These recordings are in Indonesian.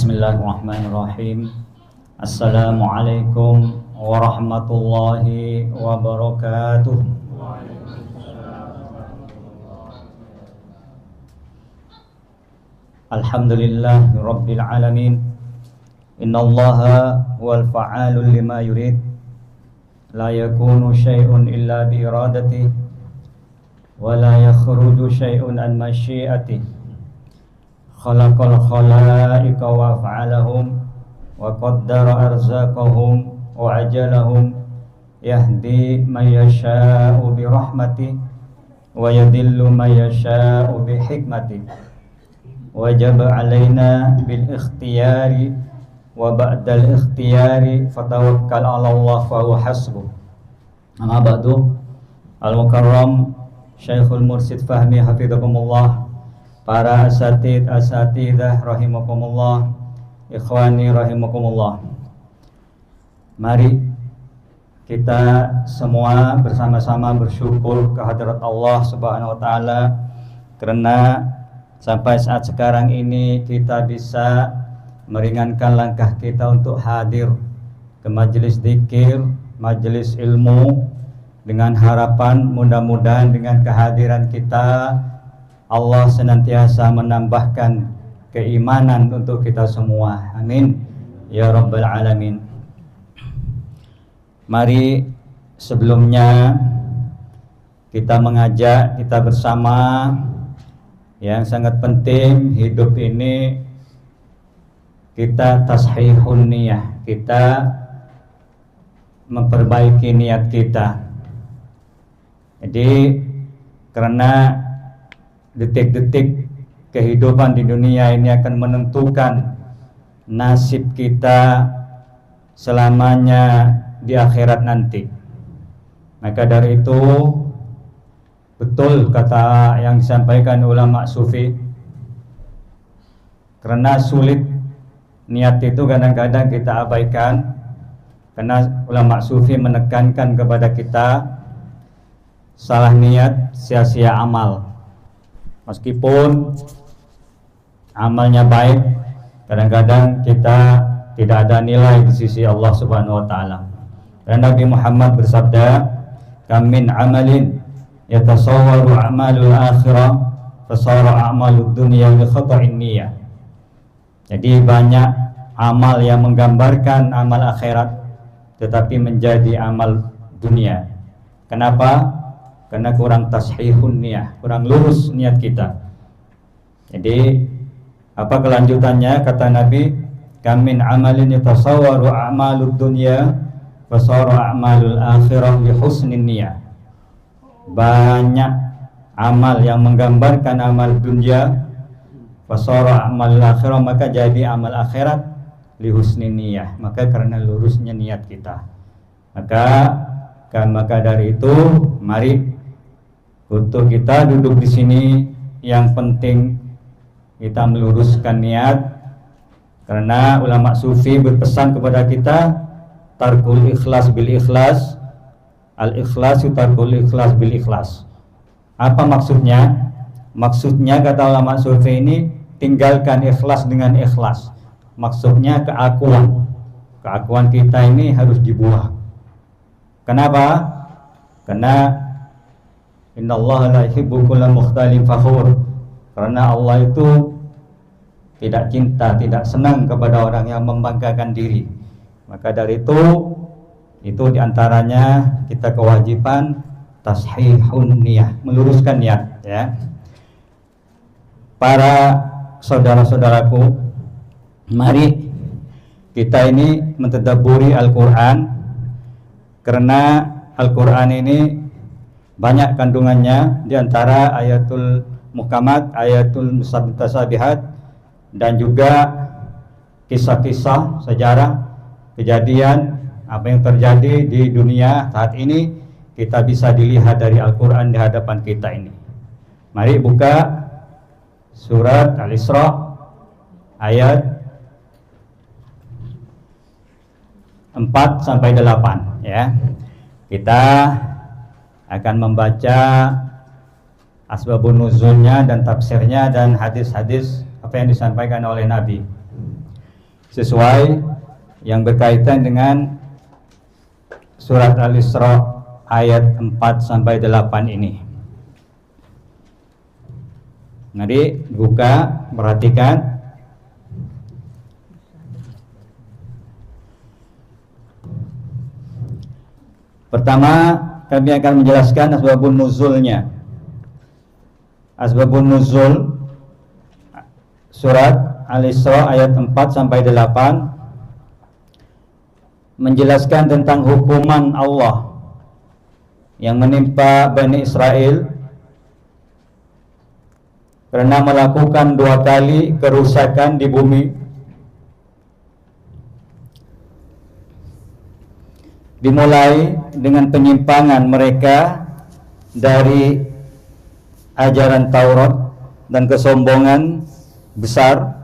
Bismillahirrahmanirrahim. Assalamualaikum warahmatullahi wabarakatuh. Alhamdulillahi rabbil alamin. Innallaha huwal fa'alul lima yurid. La yakunu syai'un illa bi iradatihi wa la yakhruju syai'un an masyiatihi. Khalaqal khalaiqa wa fa'alahum wa qaddara arzaqahum wa ajalahum yahdi man yasha'u bi rahmatihi wa yadillu man yasha'u bi hikmatihi. Wajib alaina bil ikhtiyari wa ba'dal ikhtiyari fatawakkal 'ala Allah fa huwa hasbuh. Amma ba'du, al-mukarram Syekhul Mursyid Fahmi hafidhakumullah, para asatidah rahimakumullah, ikhwani rahimakumullah. Mari kita semua bersama-sama bersyukur kehadirat Allah Subhanahu wa taala karena sampai saat sekarang ini kita bisa meringankan langkah kita untuk hadir ke majelis dzikir, majelis ilmu, dengan harapan mudah-mudahan dengan kehadiran kita Allah senantiasa menambahkan keimanan untuk kita semua. Amin ya rabbal alamin. Mari sebelumnya kita mengajak kita bersama yang sangat penting hidup ini kita tashihun niyah, kita memperbaiki niat kita. Jadi karena detik-detik kehidupan di dunia ini akan menentukan nasib kita selamanya di akhirat nanti. Maka dari itu betul kata yang disampaikan ulama sufi, karena sulit niat itu kadang-kadang kita abaikan, karena ulama sufi menekankan kepada kita salah niat sia-sia amal. Meskipun amalnya baik, kadang-kadang kita tidak ada nilai di sisi Allah Subhanahu wa taala. Dan Nabi Muhammad bersabda, "Kam min amalin yatasawwaru a'malul akhirah fasara a'malud dunya bi khata'in niyyah." Jadi banyak amal yang menggambarkan amal akhirat tetapi menjadi amal dunia. Kenapa? Karena kurang tashihun niyah, kurang lurus niat kita. Jadi apa kelanjutannya? Kata Nabi, "Kam min amalin yatasawwaru a'malud dunya fasara a'malul akhirah bi husnin niyah." Banyak amal yang menggambarkan amal dunia, fasara a'malul akhirah, maka jadi amal akhirat li husnin niyah, maka karena lurusnya niat kita. Maka dari itu mari untuk kita duduk di sini, yang penting kita meluruskan niat, karena ulama sufi berpesan kepada kita tarkul ikhlas bil ikhlas, al ikhlasu tarkul ikhlas bil ikhlas. Apa maksudnya? Maksudnya kata ulama sufi ini, tinggalkan ikhlas dengan ikhlas. Maksudnya keakuan kita ini harus dibuang. Kenapa? Karena innallaha la yuhibbu kulla mukhtalin fakhur. Karena Allah itu tidak cinta, tidak senang kepada orang yang membanggakan diri. Maka dari itu diantaranya kita kewajiban tashihun niyah, meluruskan niat, ya. Para saudara-saudaraku, mari kita ini mentadabburi Al-Quran, karena Al-Quran ini banyak kandungannya, diantara ayatul muhkamat, ayatul mutasabihat, dan juga kisah-kisah sejarah kejadian apa yang terjadi di dunia saat ini kita bisa dilihat dari Al-Quran di hadapan kita ini. Mari buka surat Al-Isra ayat 4-8, ya. Kita akan membaca asbabun nuzulnya dan tafsirnya dan hadis-hadis apa yang disampaikan oleh Nabi. sesuai yang berkaitan dengan surat Al-Isra ayat 4 sampai 8 ini. Jadi buka, perhatikan. Pertama, kami akan menjelaskan asbabun nuzulnya. Asbabun nuzul surat Al-Isra ayat 4 sampai 8 menjelaskan tentang hukuman Allah yang menimpa Bani Israel karena melakukan 2 kali kerusakan di bumi. Dimulai dengan penyimpangan mereka dari ajaran Taurat dan kesombongan besar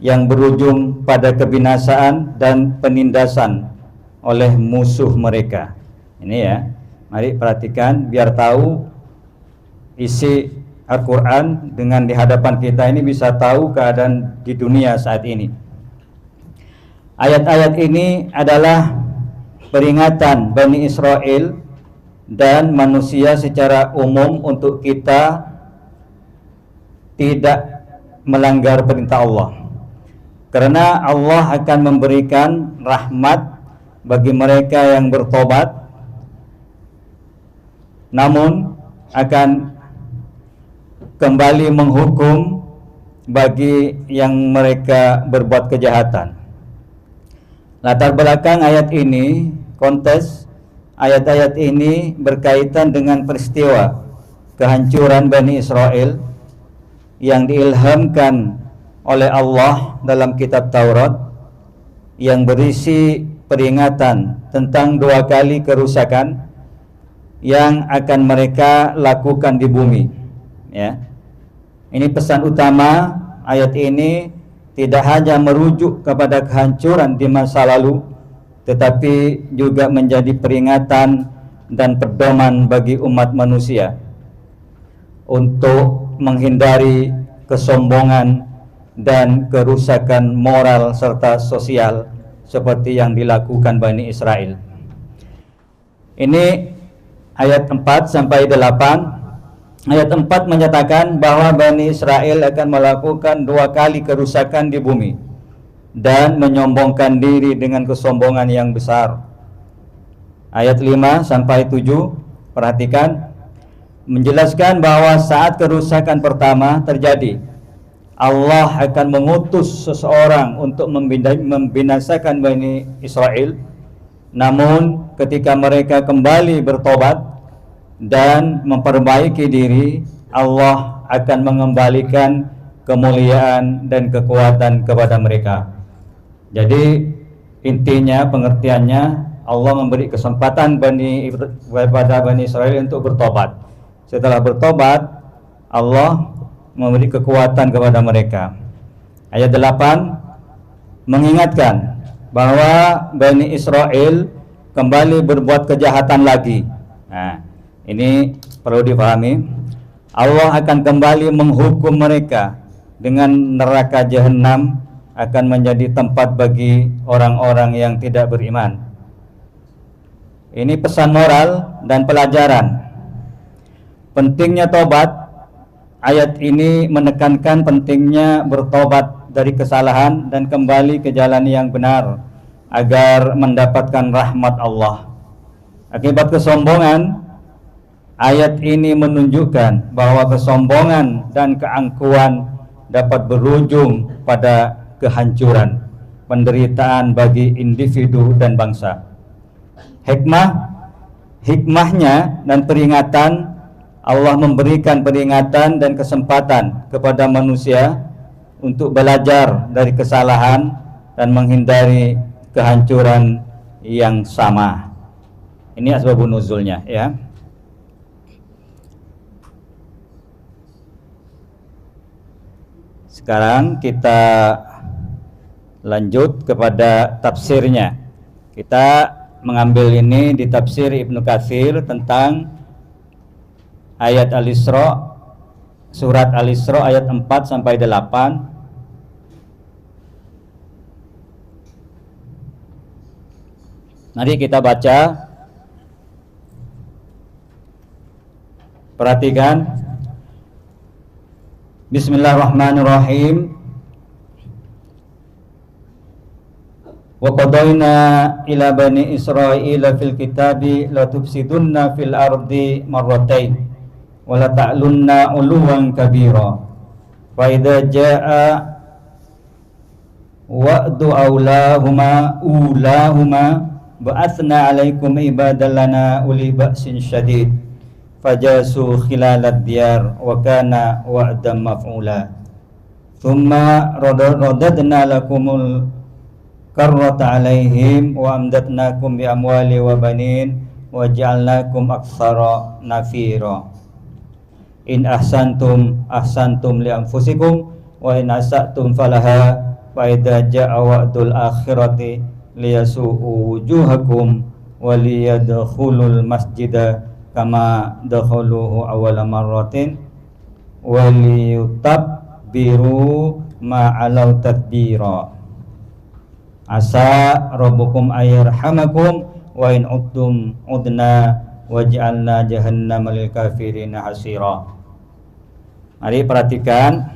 yang berujung pada kebinasaan dan penindasan oleh musuh mereka. Ini ya, mari perhatikan biar tahu isi Al-Quran dengan di hadapan kita ini, bisa tahu keadaan di dunia saat ini. Ayat-ayat ini adalah peringatan Bani Israel dan manusia secara umum untuk kita tidak melanggar perintah Allah, karena Allah akan memberikan rahmat bagi mereka yang bertobat, namun akan kembali menghukum bagi yang mereka berbuat kejahatan. Latar belakang ayat ini, konteks ayat-ayat ini berkaitan dengan peristiwa kehancuran Bani Israel yang diilhamkan oleh Allah dalam kitab Taurat, yang berisi peringatan tentang 2 kali kerusakan yang akan mereka lakukan di bumi. Ya, ini pesan utama ayat ini, tidak hanya merujuk kepada kehancuran di masa lalu, tetapi juga menjadi peringatan dan pedoman bagi umat manusia untuk menghindari kesombongan dan kerusakan moral serta sosial seperti yang dilakukan Bani Israel. Ini ayat 4 sampai 8. Ayat 4 menyatakan bahwa Bani Israel akan melakukan 2 kali kerusakan di bumi dan menyombongkan diri dengan kesombongan yang besar. Ayat 5 sampai 7, perhatikan, menjelaskan bahwa saat kerusakan pertama terjadi, Allah akan mengutus seseorang untuk membinasakan Bani Israel. Namun ketika mereka kembali bertobat dan memperbaiki diri, Allah akan mengembalikan kemuliaan dan kekuatan kepada mereka. Jadi intinya, pengertiannya, Allah memberi kesempatan kepada Bani Israel untuk bertobat. Setelah bertobat, Allah memberi kekuatan kepada mereka. Ayat 8 mengingatkan bahwa Bani Israel kembali berbuat kejahatan lagi. Nah, ini perlu dipahami. Allah akan kembali menghukum mereka dengan neraka jahanam, akan menjadi tempat bagi orang-orang yang tidak beriman. Ini pesan moral dan pelajaran pentingnya tobat. Ayat ini menekankan pentingnya bertobat dari kesalahan dan kembali ke jalan yang benar agar mendapatkan rahmat Allah. Akibat kesombongan, ayat ini menunjukkan bahwa kesombongan dan keangkuhan dapat berujung pada kehancuran, penderitaan bagi individu dan bangsa. Hikmahnya dan peringatan, Allah memberikan peringatan dan kesempatan kepada manusia untuk belajar dari kesalahan dan menghindari kehancuran yang sama. Ini asbabun nuzulnya, ya. Sekarang kita lanjut kepada tafsirnya. Kita mengambil ini di tafsir Ibnu Katsir tentang ayat Al-Isra, surat Al-Isra ayat 4 sampai 8. Mari kita baca. Perhatikan. Bismillahirrahmanirrahim. Wa qadayna ila bani Israila fil kitabi la tufsidunna fil ardi marratain wa la ta'lunna 'uluwan kabira. Fa idza jaa wa'du ulahuma ba'athna 'alaikum ibadallana uli ba'sin syadid fajasu khilalad diyar wa kana wa'dan maf'ula. Thumma radadna lakumul karrata 'alaihim wa amdatnakum bi amwali wa banin wa ja'alnakum aktsara nafira. In ahsantum ahsantum li anfusikum wa in asatum falaha fa idza jaa wa'dul akhirati liyasu'u wujuhakum wa liyadkhulul masjida kama dakhaluhu awwala marratin wa liyutabbiru ma 'alau tadbira. Asa rabbukum ayarhamakum wa in udtum udna waj'alna jahannama lil kafirina hasira. Mari perhatikan.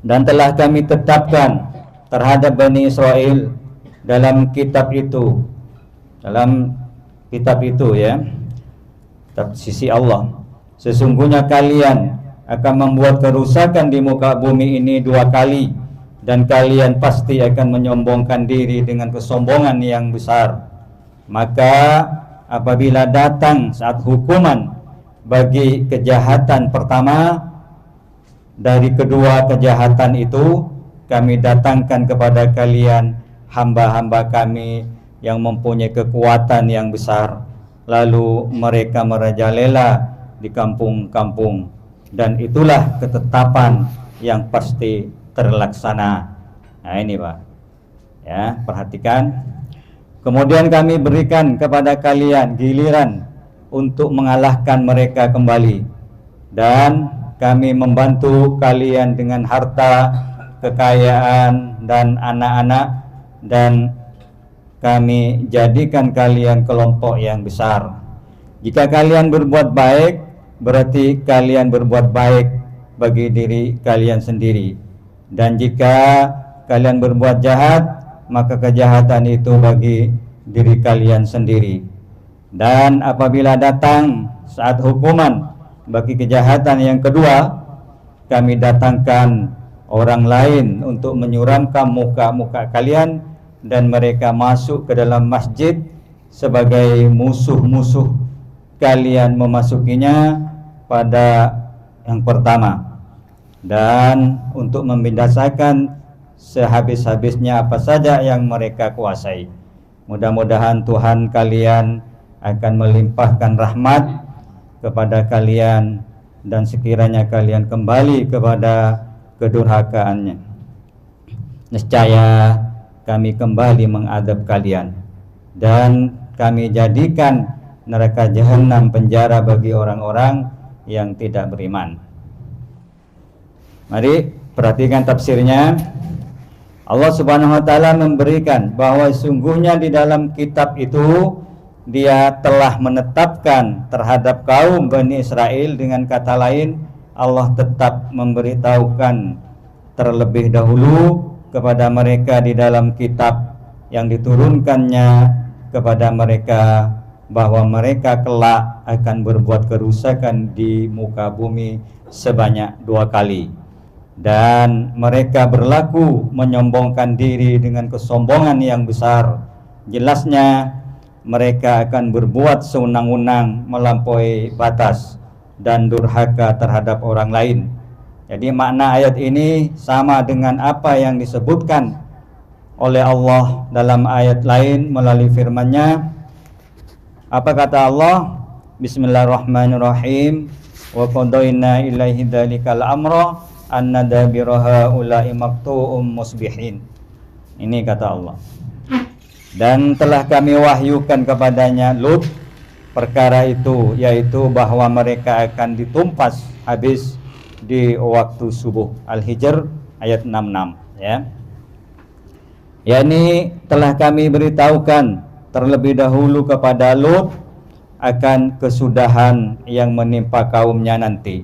Dan telah kami tetapkan terhadap Bani Israel dalam kitab itu, ya, kitab sisi Allah, sesungguhnya kalian akan membuat kerusakan di muka bumi ini 2 kali, dan kalian pasti akan menyombongkan diri dengan kesombongan yang besar. Maka apabila datang saat hukuman bagi kejahatan pertama, dari kedua kejahatan itu kami datangkan kepada kalian hamba-hamba kami yang mempunyai kekuatan yang besar, lalu mereka merajalela di kampung-kampung, dan itulah ketetapan yang pasti terlaksana. Nah ini Pak, ya, perhatikan. Kemudian kami berikan kepada kalian giliran untuk mengalahkan mereka kembali, dan kami membantu kalian dengan harta, kekayaan, dan anak-anak, dan kami jadikan kalian kelompok yang besar. Jika kalian berbuat baik, berarti kalian berbuat baik bagi diri kalian sendiri, dan jika kalian berbuat jahat, maka kejahatan itu bagi diri kalian sendiri. Dan apabila datang saat hukuman bagi kejahatan yang kedua, kami datangkan orang lain untuk menyuramkan muka-muka kalian, dan mereka masuk ke dalam masjid sebagai musuh-musuh kalian memasukinya pada yang pertama, dan untuk membinasakan sehabis-habisnya apa saja yang mereka kuasai. Mudah-mudahan Tuhan kalian akan melimpahkan rahmat kepada kalian, dan sekiranya kalian kembali kepada kedurhakaannya, niscaya kami kembali mengadab kalian, dan kami jadikan neraka jahanam penjara bagi orang-orang yang tidak beriman. Mari perhatikan tafsirnya. Allah Subhanahu wa taala memberikan bahwa sungguhnya di dalam kitab itu Dia telah menetapkan terhadap kaum Bani Israel. Dengan kata lain, Allah tetap memberitahukan terlebih dahulu kepada mereka di dalam kitab yang diturunkannya kepada mereka bahwa mereka kelak akan berbuat kerusakan di muka bumi sebanyak 2 kali, dan mereka berlaku menyombongkan diri dengan kesombongan yang besar. Jelasnya mereka akan berbuat sewenang-wenang, melampaui batas, dan durhaka terhadap orang lain. Jadi makna ayat ini sama dengan apa yang disebutkan oleh Allah dalam ayat lain melalui firman-Nya. Apa kata Allah? Bismillahirrahmanirrahim. Wa qadayna ilaihi dzalikal amra anna dabira haula'i maqtu'um musbihin. Ini kata Allah. Dan telah kami wahyukan kepadanya Lut perkara itu, yaitu bahwa mereka akan ditumpas habis di waktu subuh. Al-Hijr ayat 66, ya. yakni telah kami beritahukan terlebih dahulu kepada Lut akan kesudahan yang menimpa kaumnya nanti.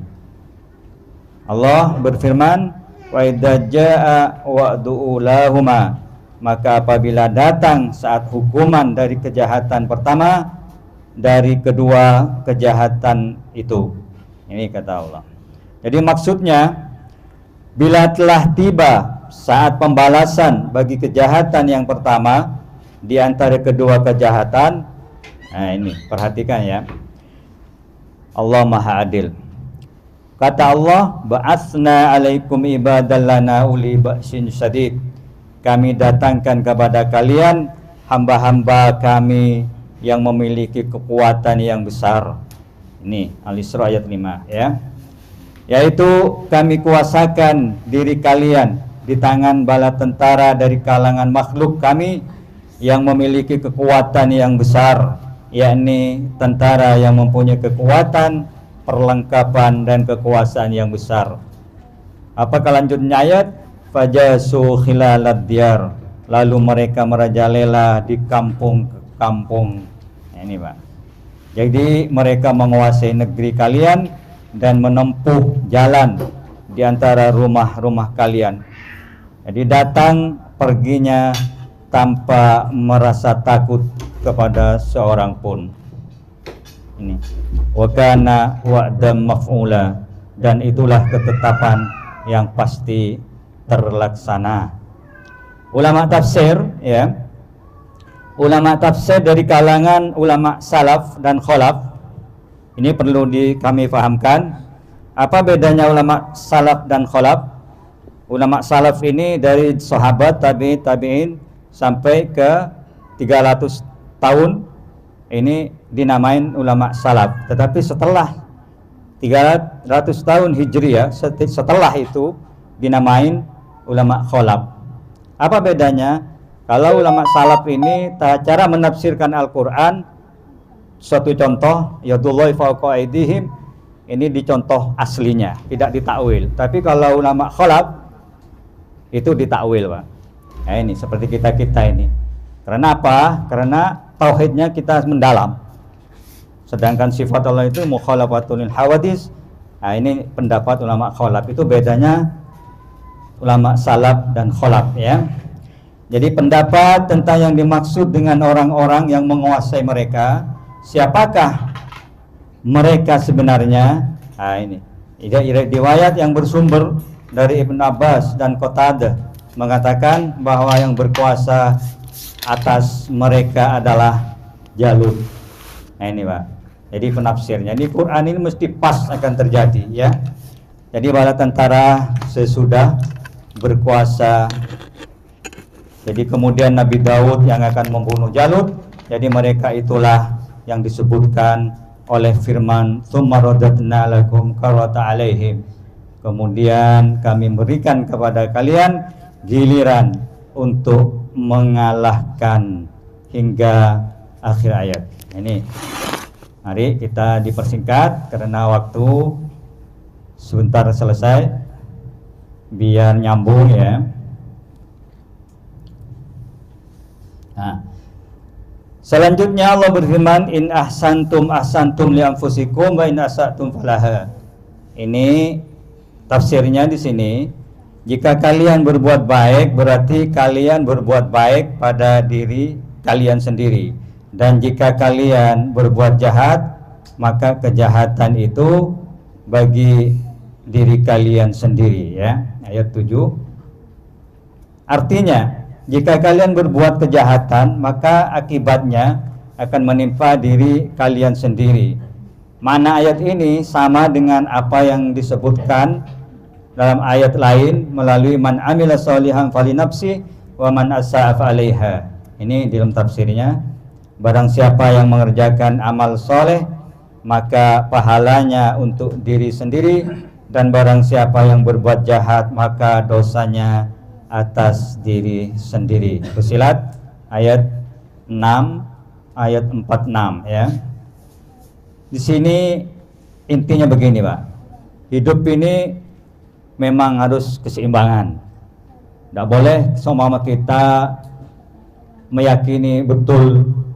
Allah berfirman, wa idza jaa wa'du ulahuma, maka apabila datang saat hukuman dari kejahatan pertama dari kedua kejahatan itu. Ini kata Allah. Jadi maksudnya, bila telah tiba saat pembalasan bagi kejahatan yang pertama di antara kedua kejahatan, nah ini perhatikan ya, Allah Maha Adil. Kata Allah, ba'atsna alaikum ibadallana uli ba'sin syadid, kami datangkan kepada kalian hamba-hamba kami yang memiliki kekuatan yang besar. Ini Al-Isra ayat 5 ya. Yaitu kami kuasakan diri kalian di tangan bala tentara dari kalangan makhluk kami yang memiliki kekuatan yang besar, yakni tentara yang mempunyai kekuatan, perlengkapan dan kekuasaan yang besar. Apakah lanjutnya ayat? Fajasu khilalad diyar, lalu mereka merajalela di kampung-kampung. Ini Pak. Jadi mereka menguasai negeri kalian dan menempuh jalan di antara rumah-rumah kalian. Jadi datang perginya tanpa merasa takut kepada seorang pun. Ini wa kana wa'dan maf'ula, dan itulah ketetapan yang pasti terlaksana. Ulama tafsir ya, ulama tafsir dari kalangan ulama salaf dan khalaf, ini perlu kami fahamkan. Apa bedanya ulama salaf dan khalaf? Ulama salaf ini dari sahabat, tabi'in sampai ke 300 tahun, ini dinamain ulama salaf. Tetapi setelah 300 tahun Hijriah, setelah itu dinamain ulama khalaf. Apa bedanya? Kalau ulama salaf ini cara menafsirkan Al-Quran, suatu contoh, yadullahi fawqa aydihim, ini dicontoh aslinya, tidak ditakwil. Tapi kalau ulama khalaf itu ditakwil Pak. Nah ini seperti kita ini. Karena apa? Karena tauhidnya kita mendalam. Sedangkan sifat Allah itu mukhalafatul hawadis. Nah ini pendapat ulama khalaf. Itu bedanya ulama salaf dan khalaf ya. Jadi pendapat tentang yang dimaksud dengan orang-orang yang menguasai mereka, siapakah mereka sebenarnya? Nah ini riwayat yang bersumber dari Ibn Abbas dan Qatadah mengatakan bahwa yang berkuasa atas mereka adalah Jalut. Nah ini Pak, jadi penafsirnya di Quran ini mesti pas akan terjadi ya. Jadi bala tentara sesudah berkuasa, jadi kemudian Nabi Daud yang akan membunuh Jalut. Jadi mereka itulah yang disebutkan oleh firman tsumma radadna lakum karata alaihim, kemudian kami berikan kepada kalian giliran untuk mengalahkan hingga akhir ayat. Ini mari kita dipersingkat karena waktu sebentar selesai biar nyambung ya. Nah, selanjutnya Allah berfirman, in ahsantum ahsantum li anfusikum wa in asatum falaha. Ini tafsirnya di sini, jika kalian berbuat baik berarti kalian berbuat baik pada diri kalian sendiri, dan jika kalian berbuat jahat maka kejahatan itu bagi diri kalian sendiri ya. Ayat 7. Artinya jika kalian berbuat kejahatan maka akibatnya akan menimpa diri kalian sendiri. Mana ayat ini sama dengan apa yang disebutkan dalam ayat lain melalui man amila sholihan falinafsi wa man asa'a fa'alaiha. Ini dalam tafsirnya, barang siapa yang mengerjakan amal soleh maka pahalanya untuk diri sendiri, dan barang siapa yang berbuat jahat maka dosanya atas diri sendiri. Fusilat ayat 6 ayat 46 ya. Di sini intinya begini Pak, hidup ini memang harus keseimbangan. Tidak boleh semua kita meyakini betul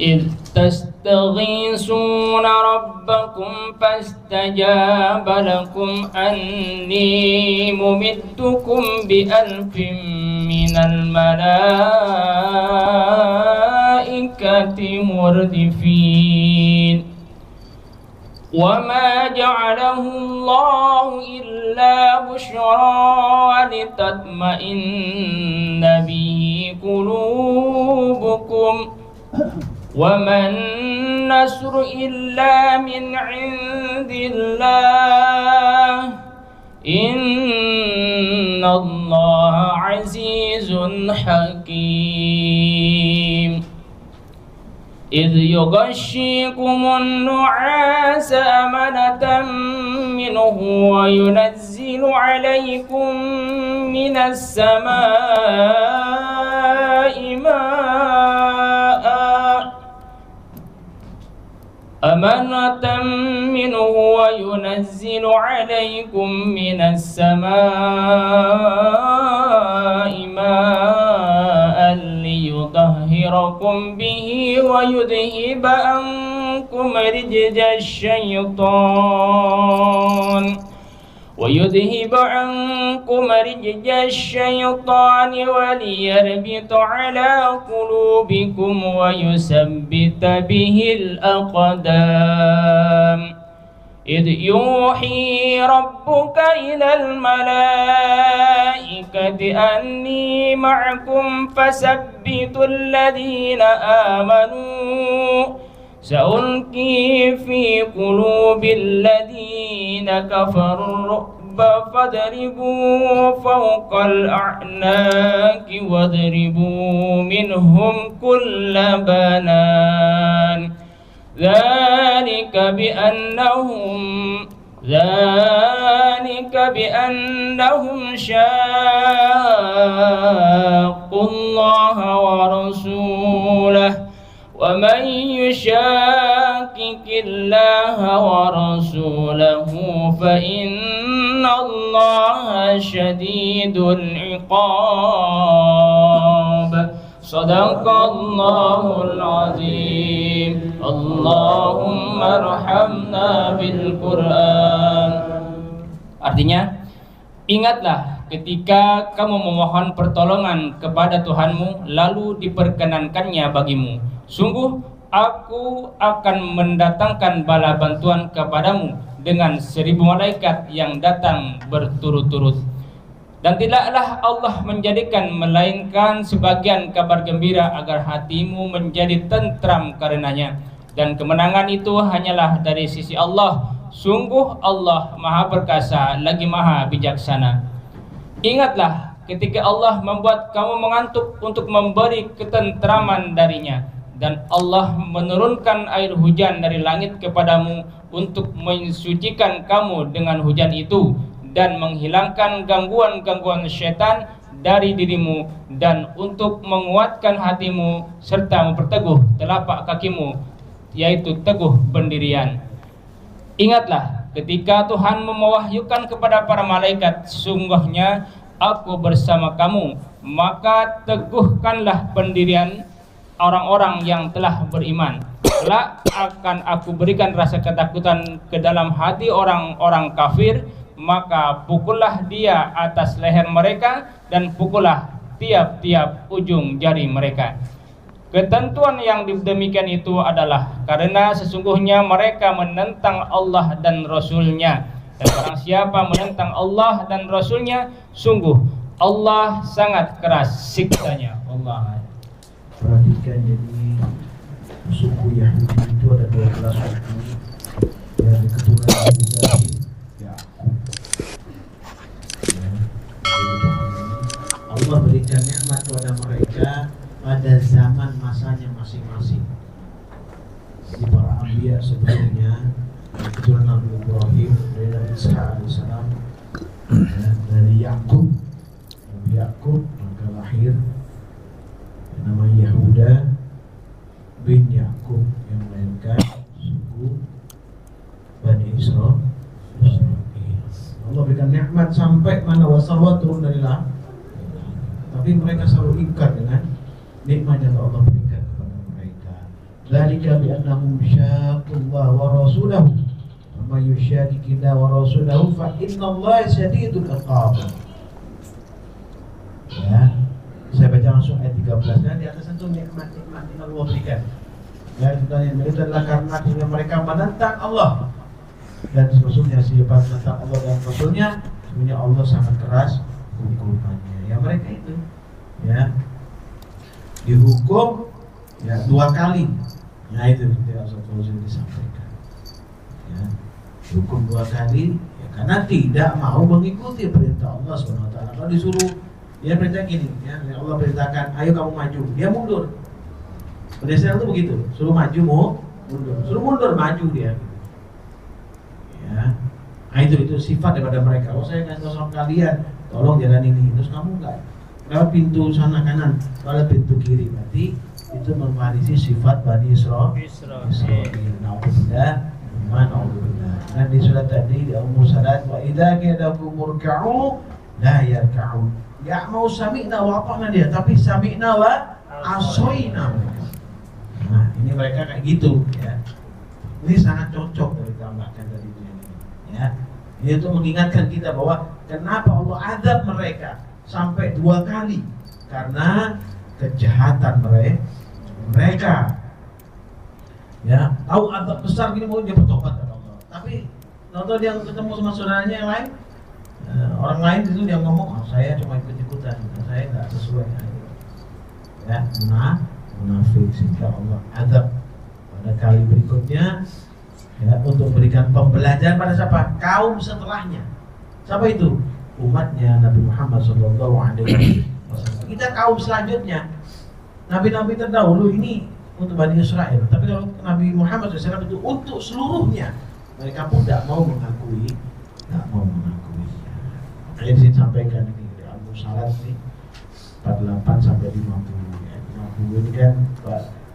إذ تستغيثون ربكم فاستجاب لكم أني ممدكم بألف من الملائكة مردفين وما جعله الله إلا بشرى ولتطمئن به قلوبكم وما النصر إلا من عند الله إن الله عزيز حكيم إذ يغشيكم النعاس أمنة منه وينزل عليكم من السماء ماء أمنة منه وينزل عليكم من السماء ماء ليطهركم به ويذهب عنكم رجز الشيطان وليربط على قلوبكم ويثبت به الأقدام إذ يوحي ربك إلى الملائكة أني معكم فثبتوا الذين آمنوا سألقي في قلوب الذين كفروا الرعب فاضربوا فوق الأعناق واضربوا منهم كل بنان ذلك بأنهم شاقوا الله ورسوله ومن يشاقق الله ورسوله فإن الله شديد العقاب صدق الله العظيم اللهم ارحمنا بالقرآن. Artinya, ingatlah ketika kamu memohon pertolongan kepada Tuhanmu lalu diperkenankannya bagimu. Sungguh aku akan mendatangkan bala bantuan kepadamu dengan 1000 malaikat yang datang berturut-turut. Dan tidaklah Allah menjadikan melainkan sebagian kabar gembira agar hatimu menjadi tentram karenanya. Dan kemenangan itu hanyalah dari sisi Allah. Sungguh Allah Maha Perkasa lagi Maha Bijaksana. Ingatlah ketika Allah membuat kamu mengantuk untuk memberi ketentraman darinya. Dan Allah menurunkan air hujan dari langit kepadamu untuk mensucikan kamu dengan hujan itu dan menghilangkan gangguan-gangguan syaitan dari dirimu dan untuk menguatkan hatimu serta memperteguh telapak kakimu, yaitu teguh pendirian. Ingatlah ketika Tuhan mewahyukan kepada para malaikat, sungguhnya aku bersama kamu, maka teguhkanlah pendirian orang-orang yang telah beriman. Kelak akan aku berikan rasa ketakutan ke dalam hati orang-orang kafir, maka pukullah dia atas leher mereka dan pukullah tiap-tiap ujung jari mereka. Ketentuan yang demikian itu adalah karena sesungguhnya mereka menentang Allah dan Rasul-Nya. Dan barang siapa menentang Allah dan Rasul-Nya, sungguh Allah sangat keras siksanya. Allah. Perhatikan, jadi suku Yahudi itu ada 12 suku yang keturunan Ibrahim, Yakub. Allah berikan nikmat kepada mereka pada zaman masanya masing-masing. Jadi para anbiya sebelumnya keturunan Nabi Ibrahim, dari Nabi Ishaq alaihissalam, dari Yakub, Nabi Yakub maka lahir namanya Yahuda bin Yakub yang melahirkan suku Bani Israel. Allah berikan nikmat sampai mana wasalwa turun dari langit, tapi mereka selalu ingkar dengan nikmat yang Allah berikan kepada mereka. Dzalika bi annahum syaqqullaha wa rasulahu. Wa may yushaqiqillah wa rasulahu fa innallaha syadidul iqab. Ya. Saya baca langsung ayat 13 dan di atas itu nikmat-nikmat yang Allah berikan. Ya, yang itu adalah karena mereka menentang Allah dan sesungguhnya sifat tentang Allah dan Rasulnya, sebenarnya Allah sangat keras hukumannya. Ya mereka itu, ya dihukum ya 2 kali. Nah itu tidak usah disampaikan. Ya, dihukum 2 kali ya, karena tidak mau mengikuti perintah Allah SWT. Kalau disuruh, dia perintah gini, ya Allah perintahkan, ayo kamu maju, dia mundur. Pedestrian itu begitu, suruh maju mau mundur, suruh mundur maju dia. Ya, nah itu sifat daripada mereka. Oh saya ngasih tahu sama kalian, tolong jalan ini, terus kamu enggak lewat pintu sana kanan, lewat pintu kiri, berarti itu mewarisi sifat Bani Israil. Na'udzubillah, na'udzubillah. Dan di surat tadi di Al-Mursalat, wa idza qadakum murka'u la yarka'un. Enggak mau sami'na wa ata'na dia, tapi sami'na wa asoina. Nah, ini mereka kayak gitu, ya. Ini sangat cocok dari tambahkan tadi ini, ya. Ini untuk mengingatkan kita bahwa kenapa Allah azab mereka sampai 2 kali, karena kejahatan mereka. Ya, tahu azab besar gini mau dia bertobat kepada Allah. Tapi kalau dia ketemu sama saudaranya yang lain, orang lain itu dia ngomong, oh, saya cuma ikut-ikutan, saya nggak sesuai. Ya, munafik sehingga Allah azab pada kali berikutnya, ya, untuk memberikan pembelajaran pada siapa? Kaum setelahnya. Siapa itu? Umatnya Nabi Muhammad SAW. Kita kaum selanjutnya. Nabi-nabi terdahulu ini untuk Bani Israel, tapi kalau Nabi Muhammad SAW itu untuk seluruhnya. Mereka pun tidak mau mengakui. Makanya disampaikan ini di Al-Mursalat ini 48 sampai 50. Ini kan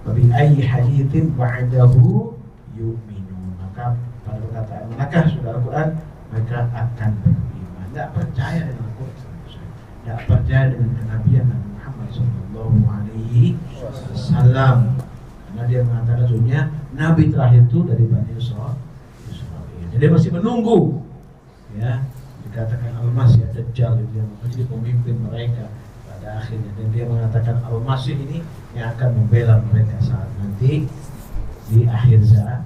Babi ayyi hadithin ba'dahu yu'minun. Maka pada perkataan manakah saudara Al-Quran, mereka akan beriman. Tidak percaya dengan Al-Quran, tidak percaya dengan kenabian Nabi Muhammad SAW. Karena dia mengatakan sesungguhnya Nabi terakhir itu dari Bani Israil. Jadi masih menunggu, ya, dikatakan Al-Masih Dajjal itu yang menjadi pemimpin mereka akhirnya, dan dia mengatakan Al-Masih ini yang akan membela mereka saat nanti di akhir zaman.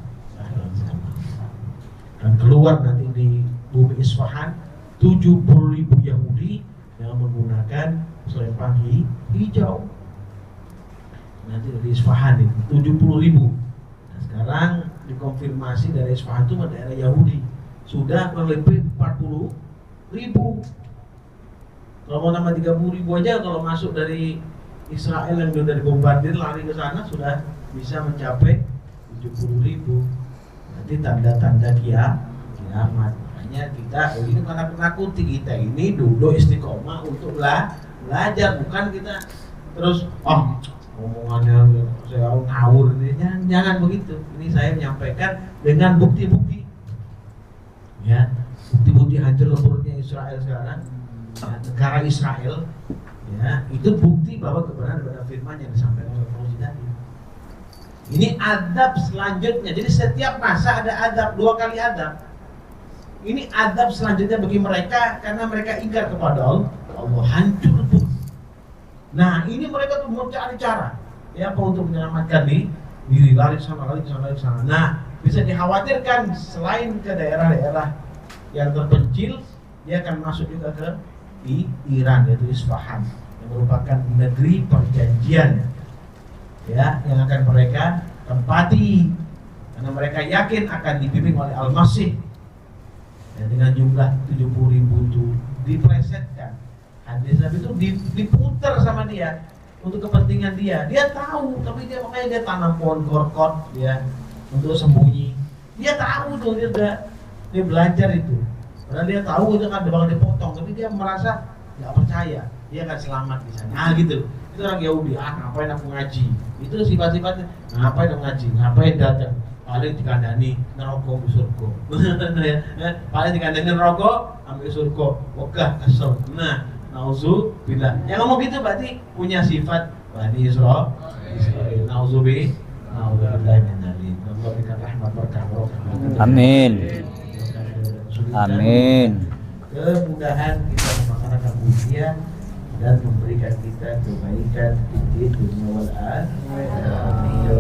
Dan keluar nanti di bumi Isfahan 70.000 Yahudi yang menggunakan selempang hijau. Nanti di Isfahan itu 70.000. Nah, sekarang dikonfirmasi dari Isfahan itu daerah Yahudi sudah kurang lebih 40.000. Kalau mau nama 30.000 aja, kalau masuk dari Israel yang sudah dibombardir lari ke sana sudah bisa mencapai 70.000. Nanti tanda-tanda kiamat. Makanya kita ini karena menakuti kita ini duduk istiqomah untuk belajar, bukan kita terus omongannya saya ngawur ini. Jangan begitu. Ini saya menyampaikan dengan bukti-bukti. Ya, bukti-bukti hancur leburnya Israel sekarang. Ya, negara Israel, ya, itu bukti bahwa kebenaran pada firman yang disampaikan oleh Fauzi tadi. Ini adab selanjutnya. Jadi setiap masa ada adab, 2 kali adab. Ini adab selanjutnya bagi mereka karena mereka ingkar kepada Allah, hancur tuh. Nah, ini mereka tuh mencari cara, ya, apa untuk menyelamatkan diri, lari sana. Nah, bisa dikhawatirkan selain ke daerah-daerah yang terpencil, dia akan masuk juga ke di Iran, yaitu Isfahan, yang merupakan negeri perjanjian, ya, yang akan mereka tempati karena mereka yakin akan dipimpin oleh Al-Masih, ya, dengan jumlah 70.000 itu diplesetkan. Hadis Nabi itu diputar sama dia untuk kepentingan dia. Dia tahu, tapi makanya dia tanam pohon korkot, ya, untuk sembunyi. Dia tahu tuh, dia belajar itu. Padahal dia tahu itu kan bakal dipotong, tapi dia merasa nggak percaya dia akan selamat di sana. Nah gitu, itu orang Yahudi. Ngapain aku ngaji? Itu sifat-sifatnya. Ngapain aku ngaji? Ngapain datang? Paling dikandani neraka ambil surga. Paling dikandani neraka ambil surga. Wegah kesel. Nah, nauzubillah. Yang ngomong gitu berarti punya sifat Bani Israil. Nauzubillah. Allah berikan rahmat berkah. Amin. Amin. Kemudahan kita melaksanakan ujian dan memberikan kita kebaikan di dunia wal akhirah. Amin ya